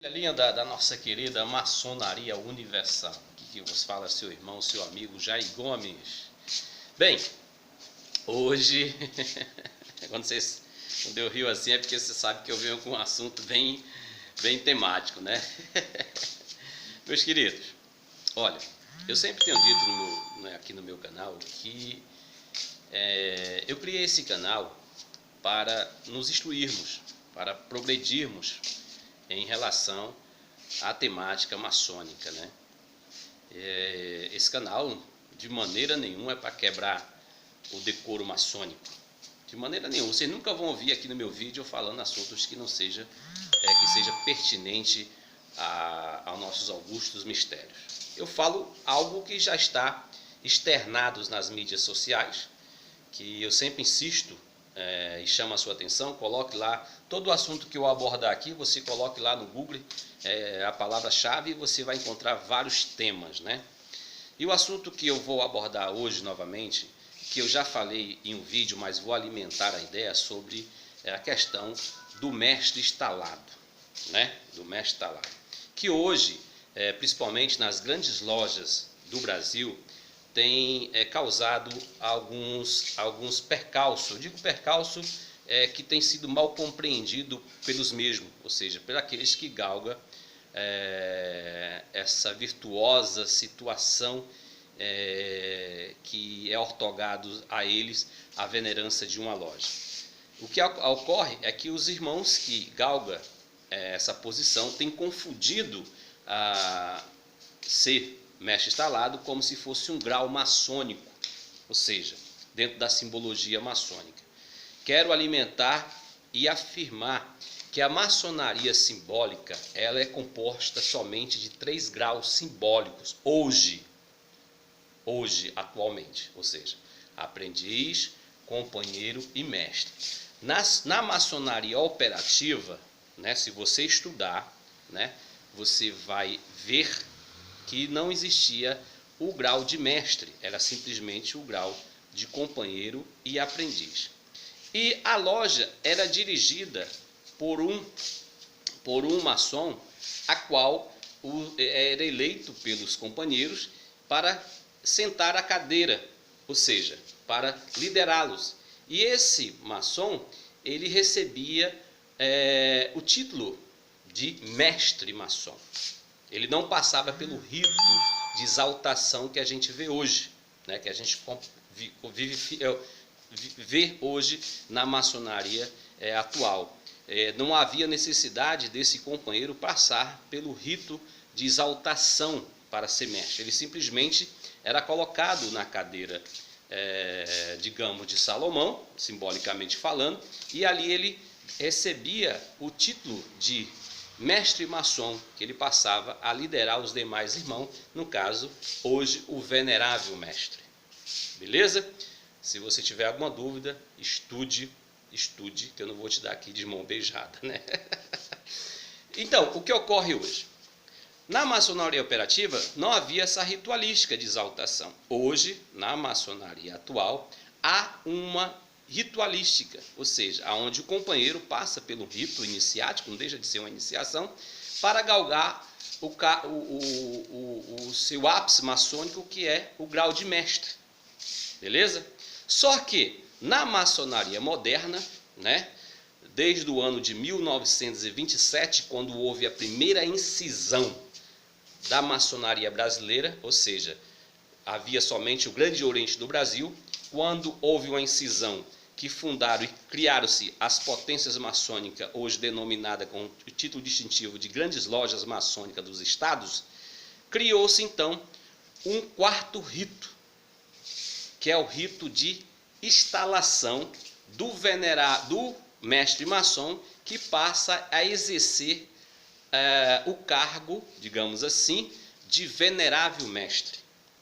A linha da nossa querida maçonaria universal. Aqui que vos fala seu irmão, seu amigo Jair Gomes. Bem, hoje, quando eu rio assim é porque você sabe que eu venho com um assunto bem temático, né? Meus queridos, olha, eu sempre tenho dito aqui no meu canal que eu criei esse canal para nos instruirmos, para progredirmos em relação à temática maçônica, né? Esse canal de maneira nenhuma é para quebrar o decoro maçônico, de maneira nenhuma. Vocês nunca vão ouvir aqui no meu vídeo falando assuntos que não seja pertinente aos nossos augustos mistérios. Eu falo algo que já está externado nas mídias sociais, que eu sempre insisto e chama a sua atenção. Coloque lá todo o assunto que eu abordar aqui, você coloque lá no Google a palavra-chave e você vai encontrar vários temas, né? E o assunto que eu vou abordar hoje novamente, que eu já falei em um vídeo, mas vou alimentar a ideia sobre a questão do mestre instalado, né? Do mestre instalado, que hoje, principalmente nas grandes lojas do Brasil, tem causado alguns percalços. Eu digo percalço que tem sido mal compreendido pelos mesmos, ou seja, por aqueles que galgam essa virtuosa situação que é ortogado a eles a venerança de uma loja. O que ocorre é que os irmãos que galgam essa posição têm confundido ser mestre instalado como se fosse um grau maçônico, ou seja, dentro da simbologia maçônica. Quero alimentar e afirmar que a maçonaria simbólica ela é composta somente de 3 graus simbólicos hoje, atualmente, ou seja, aprendiz, companheiro e mestre. Na maçonaria operativa, né, se você estudar, né, você vai ver que não existia o grau de mestre, era simplesmente o grau de companheiro e aprendiz. E a loja era dirigida por um maçom, a qual era eleito pelos companheiros para sentar à cadeira, ou seja, para liderá-los. E esse maçom, ele recebia o título de mestre maçom. Ele não passava pelo rito de exaltação que a gente vê hoje, né? Que a gente vê hoje na maçonaria atual. Não havia necessidade desse companheiro passar pelo rito de exaltação para ser mestre. Ele simplesmente era colocado na cadeira, digamos, de Salomão, simbolicamente falando, e ali ele recebia o título de mestre maçom, que ele passava a liderar os demais irmãos, no caso, hoje, o venerável mestre. Beleza? Se você tiver alguma dúvida, estude, que eu não vou te dar aqui de mão beijada, né? Então, o que ocorre hoje? Na maçonaria operativa, não havia essa ritualística de exaltação. Hoje, na maçonaria atual, há uma ritualística, ou seja, onde o companheiro passa pelo rito iniciático, não deixa de ser uma iniciação, para galgar o seu ápice maçônico, que é o grau de mestre. Beleza? Só que na maçonaria moderna, né, desde o ano de 1927, quando houve a primeira incisão da maçonaria brasileira, ou seja, havia somente o Grande Oriente do Brasil, quando houve uma incisão que fundaram e criaram-se as potências maçônicas, hoje denominada com o título distintivo de Grandes Lojas Maçônicas dos Estados, criou-se então um quarto rito, que é o rito de instalação do mestre maçom, que passa a exercer o cargo, digamos assim, de venerável mestre.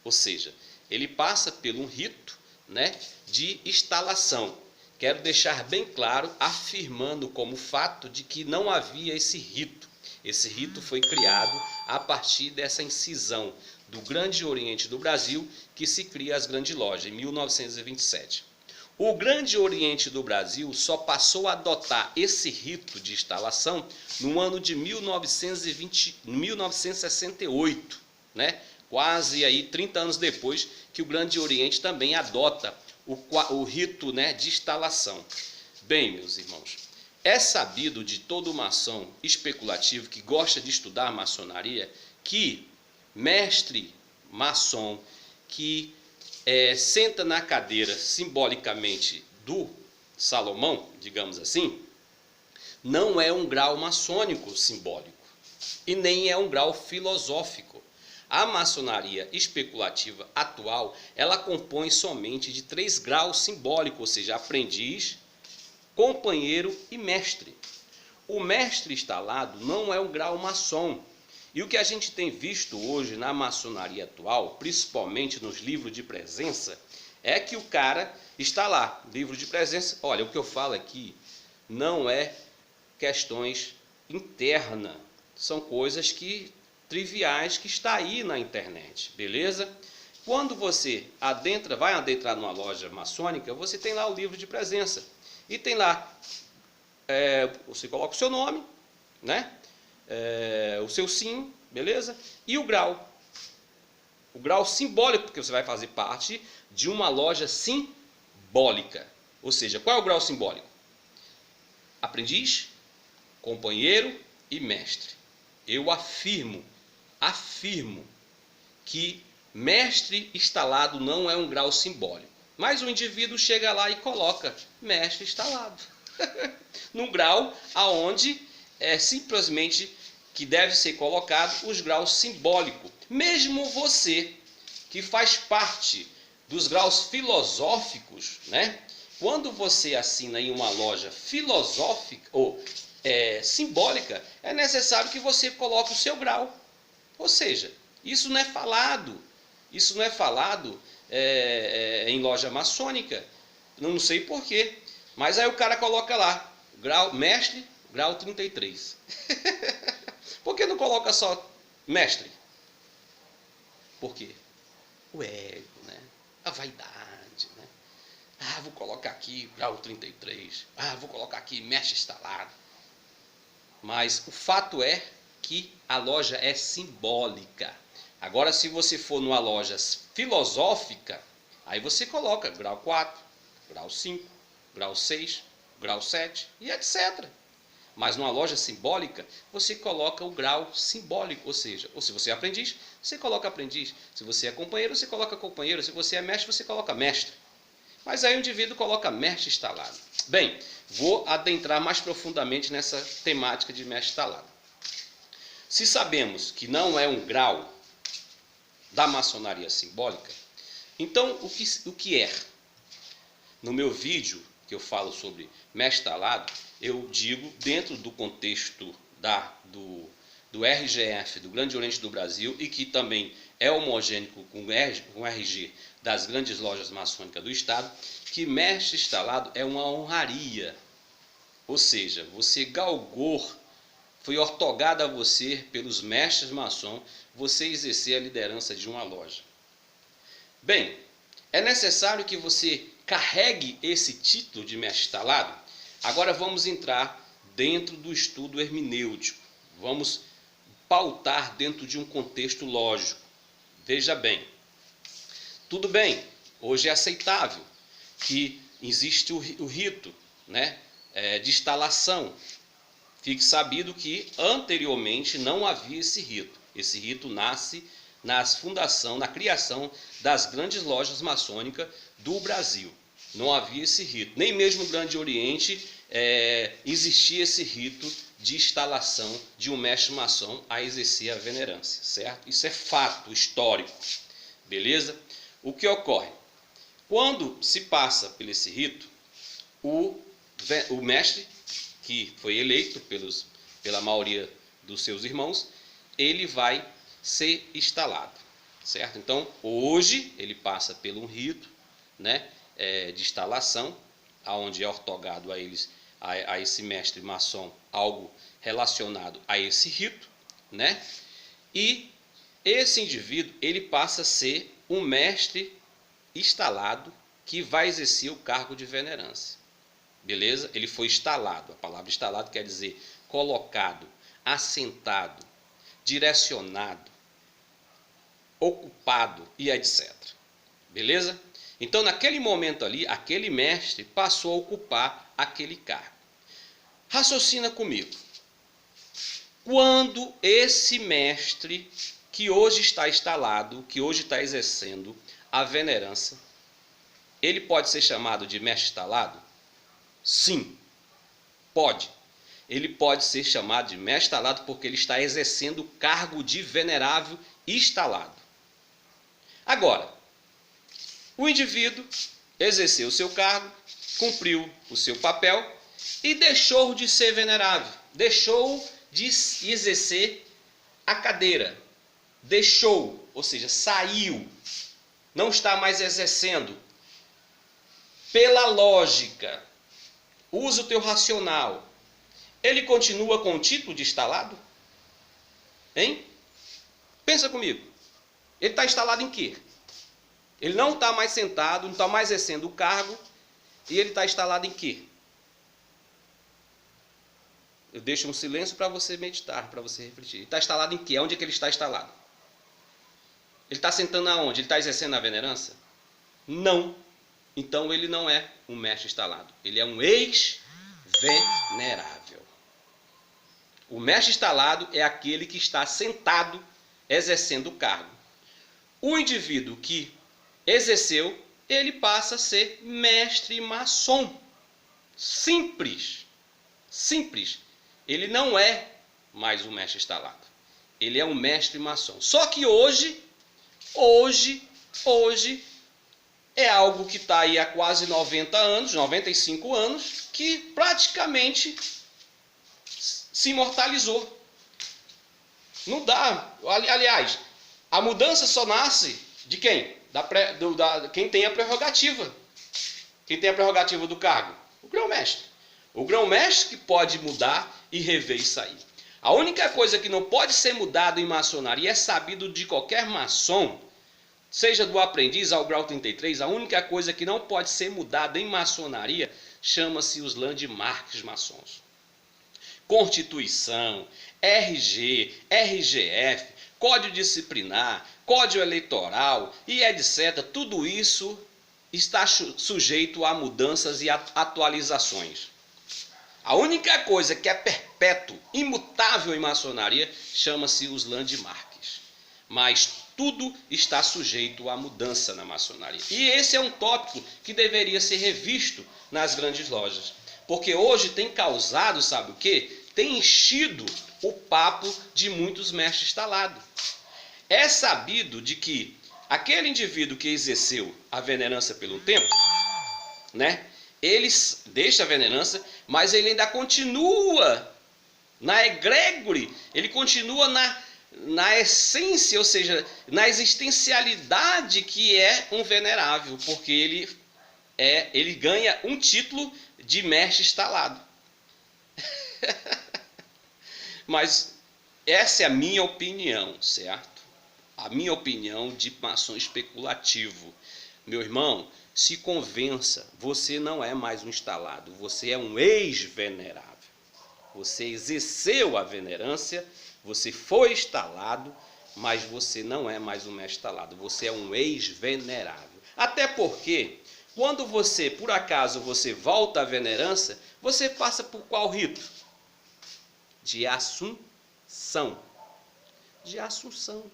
Ou seja, ele passa por um rito, né, de instalação. Quero deixar bem claro, afirmando como fato de que não havia esse rito. Esse rito foi criado a partir dessa incisão do Grande Oriente do Brasil, que se cria as grandes lojas, em 1927. O Grande Oriente do Brasil só passou a adotar esse rito de instalação no ano de 1968, né? Quase aí 30 anos depois que o Grande Oriente também adota o rito, né, de instalação. Bem, meus irmãos, é sabido de todo maçom especulativo que gosta de estudar maçonaria que mestre maçom que senta na cadeira simbolicamente do Salomão, digamos assim, não é um grau maçônico simbólico e nem é um grau filosófico. A maçonaria especulativa atual, ela compõe somente de 3 graus simbólicos, ou seja, aprendiz, companheiro e mestre. O mestre instalado não é um grau maçom. E o que a gente tem visto hoje na maçonaria atual, principalmente nos livros de presença, é que o cara está lá, livro de presença. Olha, o que eu falo aqui não é questões internas, são coisas triviais que está aí na internet, beleza? Quando você vai adentrar numa loja maçônica, você tem lá o livro de presença. E tem lá, você coloca o seu nome, né? O seu sim, beleza? E o grau simbólico, porque você vai fazer parte de uma loja simbólica. Ou seja, qual é o grau simbólico? Aprendiz, companheiro e mestre. Eu afirmo que mestre instalado não é um grau simbólico. Mas o indivíduo chega lá e coloca mestre instalado. Num grau aonde simplesmente que deve ser colocado os graus simbólicos. Mesmo você que faz parte dos graus filosóficos, né? Quando você assina em uma loja filosófica ou simbólica, é necessário que você coloque o seu grau. Ou seja, isso não é falado. Isso não é falado em loja maçônica. Não sei porquê. Mas aí o cara coloca lá, mestre, grau 33. Por que não coloca só mestre? Por quê? O ego, né? A vaidade, né? Vou colocar aqui grau 33. Vou colocar aqui mestre instalado. Mas o fato é que a loja é simbólica. Agora, se você for numa loja filosófica, aí você coloca grau 4, grau 5, grau 6, grau 7 e etc. Mas numa loja simbólica, você coloca o grau simbólico, ou seja, se você é aprendiz, você coloca aprendiz. Se você é companheiro, você coloca companheiro. Se você é mestre, você coloca mestre. Mas aí o indivíduo coloca mestre instalado. Bem, vou adentrar mais profundamente nessa temática de mestre instalado. Se sabemos que não é um grau da maçonaria simbólica, então o que é? No meu vídeo, que eu falo sobre mestre instalado, eu digo dentro do contexto do RGF, do Grande Oriente do Brasil, e que também é homogêneo com o RG das grandes lojas maçônicas do Estado, que mestre instalado é uma honraria. Ou seja, você galgou, foi ortogado a você pelos mestres maçom, você exercer a liderança de uma loja. Bem, é necessário que você carregue esse título de mestre instalado. Agora vamos entrar dentro do estudo hermenêutico. Vamos pautar dentro de um contexto lógico. Veja bem, tudo bem, hoje é aceitável que existe o rito, né, de instalação. Fique sabido que anteriormente não havia esse rito. Esse rito nasce na criação das grandes lojas maçônicas do Brasil. Não havia esse rito. Nem mesmo no Grande Oriente existia esse rito de instalação de um mestre maçom a exercer a venerância, certo? Isso é fato histórico, beleza? O que ocorre? Quando se passa por esse rito, o mestre, que foi eleito pela maioria dos seus irmãos, ele vai ser instalado, certo? Então, hoje, ele passa por um rito, né, de instalação, onde é ortogado a eles, a esse mestre maçom, algo relacionado a esse rito, né? E esse indivíduo, ele passa a ser um mestre instalado, que vai exercer o cargo de venerância. Beleza? Ele foi instalado. A palavra instalado quer dizer colocado, assentado, direcionado, ocupado e etc. Beleza? Então, naquele momento ali, aquele mestre passou a ocupar aquele cargo. Raciocina comigo. Quando esse mestre que hoje está instalado, que hoje está exercendo a venerância, ele pode ser chamado de mestre instalado? Sim, pode. Ele pode ser chamado de mestre instalado porque ele está exercendo o cargo de venerável instalado. Agora, o indivíduo exerceu o seu cargo, cumpriu o seu papel e deixou de ser venerável, deixou de exercer a cadeira, deixou, ou seja, saiu, não está mais exercendo. Pela lógica, usa o teu racional, ele continua com o título de instalado? Hein? Pensa comigo. Ele está instalado em quê? Ele não está mais sentado, não está mais exercendo o cargo, e ele está instalado em quê? Eu deixo um silêncio para você meditar, para você refletir. Ele está instalado em quê? Onde é que ele está instalado? Ele está sentando aonde? Ele está exercendo a venerância? Não. Então ele não é um mestre instalado. Ele é um ex-venerável. O mestre instalado é aquele que está sentado exercendo o cargo. O indivíduo que exerceu, ele passa a ser mestre maçom. Simples. Simples. Ele não é mais um mestre instalado. Ele é um mestre maçom. Só que hoje é algo que está aí há quase 90 anos, 95 anos, que praticamente se imortalizou. Não dá. Aliás, a mudança só nasce de quem? Quem tem a prerrogativa. Quem tem a prerrogativa do cargo? O grão-mestre. O grão-mestre que pode mudar e rever isso aí. A única coisa que não pode ser mudada em maçonaria é sabido de qualquer maçom, seja do aprendiz ao grau 33, a única coisa que não pode ser mudada em maçonaria chama-se os landmarks maçons. Constituição, RG, RGF, Código Disciplinar, Código Eleitoral e etc. Tudo isso está sujeito a mudanças e atualizações. A única coisa que é perpétuo, imutável em maçonaria, chama-se os landmarks. Mas tudo está sujeito à mudança na maçonaria. E esse é um tópico que deveria ser revisto nas grandes lojas. Porque hoje tem causado, sabe o quê? Tem enchido o papo de muitos mestres instalados. É sabido de que aquele indivíduo que exerceu a venerância pelo tempo, né? Ele deixa a venerância, mas ele ainda continua na egrégore, ele continua na essência, ou seja, na existencialidade que é um venerável, porque ele ganha um título de mestre instalado. Mas essa é a minha opinião, certo? A minha opinião de maçom especulativo. Meu irmão, se convença, você não é mais um instalado, você é um ex-venerável. Você exerceu a venerância, você foi instalado, mas você não é mais um mestre instalado, você é um ex-venerável. Até porque, quando você, por acaso, você volta à venerância, você passa por qual rito? De assunção. De assunção.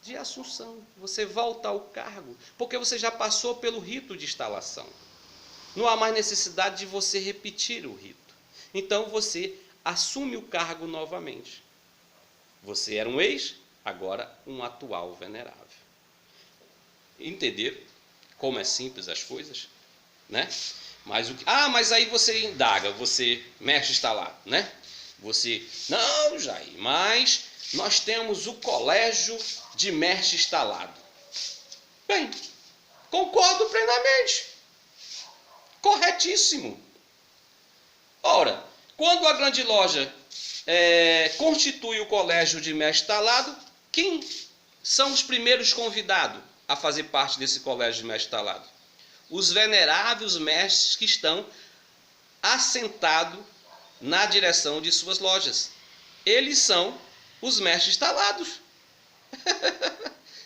De assunção. Você volta ao cargo, porque você já passou pelo rito de instalação. Não há mais necessidade de você repetir o rito. Então você assume o cargo novamente. Você era um ex, agora um atual venerável. Entenderam como é simples as coisas? Né? Mas aí você indaga, você mestre instalado, né? Você, não, Jair, mas nós temos o colégio de mestre instalado. Bem, concordo plenamente. Corretíssimo. Ora, quando a grande loja constitui o colégio de mestre instalado, quem são os primeiros convidados a fazer parte desse colégio de mestre instalado? os veneráveis mestres que estão assentados na direção de suas lojas. Eles são os mestres instalados.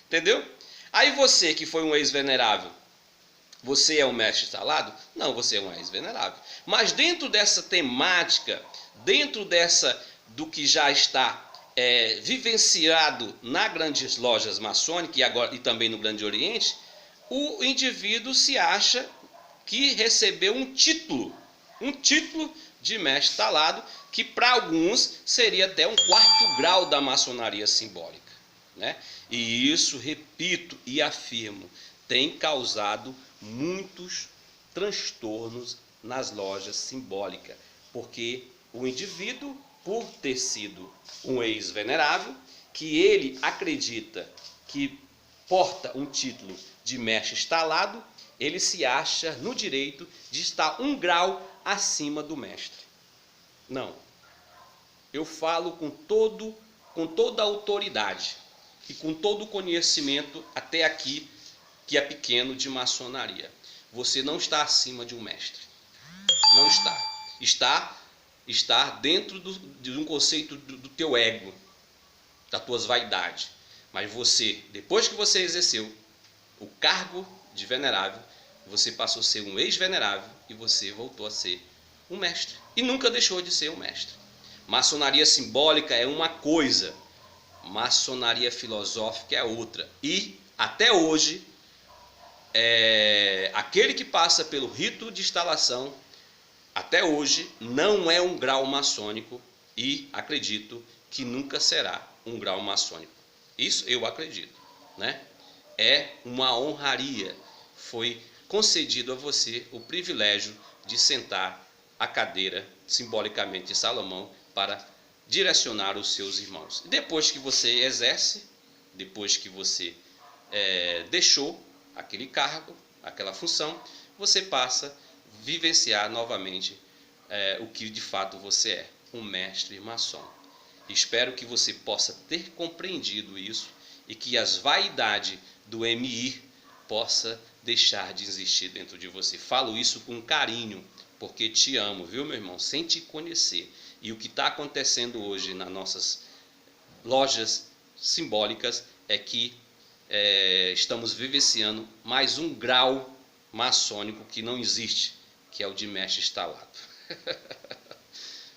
Entendeu? Aí você que foi um ex-venerável, você é um mestre instalado? Não, você é um ex-venerável. Mas dentro dessa temática, dentro do que já está vivenciado nas grandes lojas maçônicas e também no Grande Oriente, o indivíduo se acha que recebeu um título de mestre instalado, que para alguns seria até um 4º grau da maçonaria simbólica, né? E isso, repito e afirmo, tem causado muitos transtornos nas lojas simbólicas, porque o indivíduo, por ter sido um ex-venerável, que ele acredita que porta um título de mestre instalado, ele se acha no direito de estar 1 grau acima do mestre. Não. Eu falo com toda a autoridade e com todo o conhecimento até aqui, que é pequeno, de maçonaria. Você não está acima de um mestre. Não está. Está dentro de um conceito do teu ego, das tuas vaidades. Mas você, depois que você exerceu o cargo de venerável, você passou a ser um ex-venerável e você voltou a ser um mestre. E nunca deixou de ser um mestre. Maçonaria simbólica é uma coisa, maçonaria filosófica é outra. E, até hoje, aquele que passa pelo rito de instalação, até hoje, não é um grau maçônico e acredito que nunca será um grau maçônico. Isso eu acredito, né? É uma honraria. Foi concedido a você o privilégio de sentar à cadeira, simbolicamente de Salomão, para direcionar os seus irmãos. E depois que você exerce, depois que você deixou aquele cargo, aquela função, você passa a vivenciar novamente o que de fato você é, um mestre maçom. Espero que você possa ter compreendido isso e que as vaidades do MI possa deixar de existir dentro de você. Falo isso com carinho, porque te amo, viu, meu irmão? Sem te conhecer. E o que está acontecendo hoje nas nossas lojas simbólicas é que estamos vivenciando mais um grau maçônico que não existe, que é o de mestre instalado.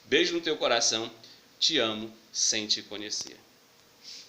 Beijo no teu coração, te amo sem te conhecer.